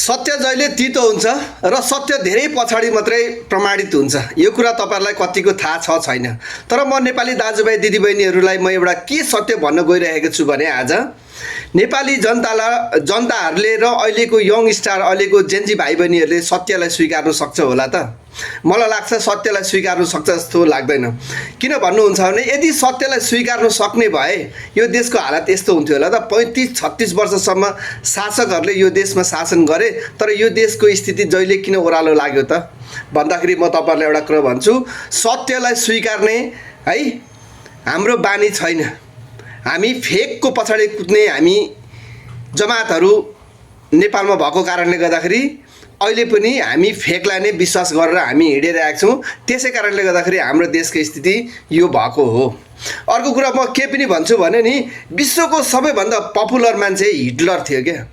सत्य जहिले तितो हुन्छ र सत्य धेरै पछाडि मात्रै प्रमाणित हुन्छ। यो कुरा तपाईँहरूलाई कतिको थाहा छ छैन, तर म नेपाली दाजुभाइ दिदीबहिनीहरूलाई म एउटा के सत्य भन्न गइरहेको छु भने आज नेपाली जनताहरूले र अहिलेको यङ स्टार अहिलेको जेन्जी भाइ बहिनीहरूले सत्यलाई स्वीकार्न सक्छ होला त? मलाई लाग्छ सत्यलाई स्वीकार्न सक्छ जस्तो लाग्दैन। किन भन्नुहुन्छ भने यदि सत्यलाई स्वीकार्न सक्ने भए यो देशको हालत यस्तो हुन्थ्यो होला त? 35-36 वर्षसम्म शासकहरूले यो देशमा शासन गरे, तर यो देशको स्थिति जहिले किन ओह्रालो लाग्यो त भन्दाखेरि म तपाईँहरूलाई एउटा कुरा भन्छु, सत्यलाई स्वीकार्ने है हाम्रो बानी छैन। हामी फेकको पछाडि कुद्ने हामी जमातहरू नेपालमा भएको कारणले गर्दाखेरि अहिले पनि हामी फेकलाई नै विश्वास गरेर हामी हिँडिरहेका छौँ। त्यसै कारणले गर्दाखेरि हाम्रो देशको स्थिति यो भएको हो। अर्को कुरा म के पनि भन्छु भने नि, विश्वको सबैभन्दा पपुलर मान्छे हिटलर थियो क्या।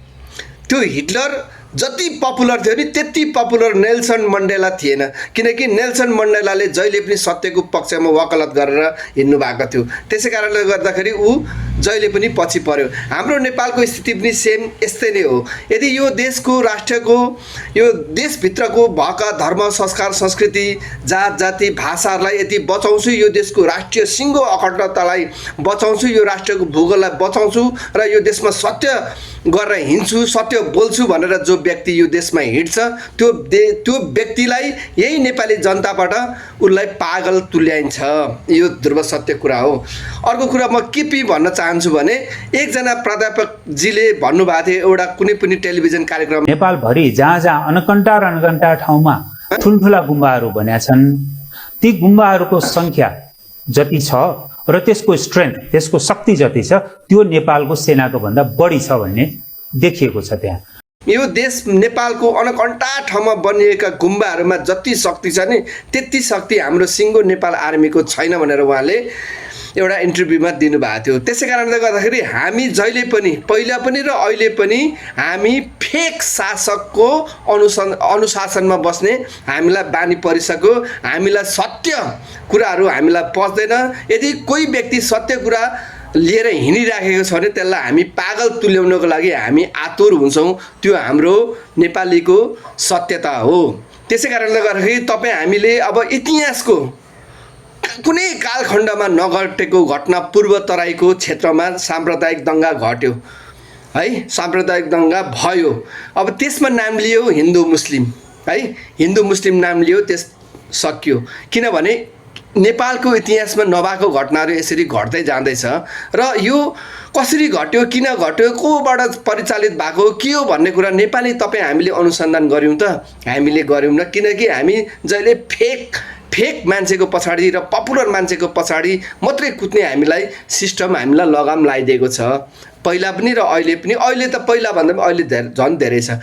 त्यो हिटलर जति पपुलर थियो नि त्यति पपुलर नेल्सन मण्डेला थिएन, किनकि नेल्सन मण्डेलाले जहिले पनि सत्यको पक्षमा वकालत गरेर हिँड्नु भएको थियो। त्यसै कारणले गर्दाखेरि ऊ जहिले पनि पछि पर्यो। हाम्रो नेपालको स्थिति पनि सेम यस्तै नै हो। यदि यो देशको राष्ट्रको यो देशभित्रको भएका धर्म संस्कार संस्कृति जात जाति भाषाहरूलाई यदि बचाउँछु, यो देशको राष्ट्रिय सिङ्गो अखण्डतालाई बचाउँछु, यो राष्ट्रको भूगोललाई बचाउँछु र यो देशमा सत्य गरेर हिँड्छु, सत्य बोल्छु भनेर जो व्यक्ति यो देशमा हिँड्छ त्यो व्यक्तिलाई यही नेपाली जनताबाट उसलाई पागल तुल्याइन्छ। यो ध्रुव सत्य कुरा हो। अर्को कुरा म के पि भन्न चाहन्छु भने, एकजना प्राध्यापकजीले भन्नुभएको थियो एउटा कुनै पनि टेलिभिजन कार्यक्रम, नेपालभरि जहाँ जहाँ अनकन्टा ठाउँमा ठुल्ठुला गुम्बाहरू बनेका छन्, ती गुम्बाहरूको संख्या जति छ र त्यसको स्ट्रेन्थ, त्यसको शक्ति जति छ, त्यो नेपालको सेनाको भन्दा बढी छ भन्ने देखिएको छ। त्यहाँ यो देश नेपालको अनकन्टा ठाउँमा बनिएका गुम्बाहरूमा जति शक्ति छ नि त्यति शक्ति हाम्रो सिङ्गो नेपाल आर्मीको छैन भनेर उहाँले एउटा इन्टरभ्यूमा दिनुभएको थियो। त्यसै कारणले गर्दाखेरि हामी जहिले पनि पहिला पनि र अहिले पनि हामी फेक शासकको अनुशासनमा बस्ने हामीलाई बानी परिसक्यो। हामीलाई सत्य कुराहरू हामीलाई पच्दैन। यदि कोही व्यक्ति सत्य कुरा लिएर हिँडिराखेको छ भने त्यसलाई हामी पागल तुल्याउनको लागि हामी आतुर हुन्छौँ। त्यो हाम्रो नेपालीको सत्यता हो। त्यसै कारणले गर्दाखेरि तपाईँ हामीले अब इतिहासको कुनै कालखण्डमा नघटेको घटना पूर्व तराईको क्षेत्रमा साम्प्रदायिक दङ्गा घट्यो है, साम्प्रदायिक दङ्गा भयो। अब त्यसमा नाम लियो हिन्दू मुस्लिम है, हिन्दू मुस्लिम नाम लियो, त्यस सकियो। किनभने नेपालको इतिहासमा नभएको घटनाहरू यसरी घट्दै जाँदैछ र यो कसरी घट्यो, किन घट्यो, कोबाट परिचालित भएको के हो भन्ने कुरा नेपाली तपाईँ हामीले अनुसन्धान गऱ्यौँ त? हामीले गऱ्यौँ न, किनकि हामी जहिले फेक मान्छेको पछाडि र पपुलर मान्छेको पछाडि मात्रै कुद्ने हामीलाई सिस्टम हामीलाई लगाम लगाइदिएको छ, पहिला पनि र अहिले पनि। अहिले त पहिला भन्दा पनि अहिले झन् धेरै छ।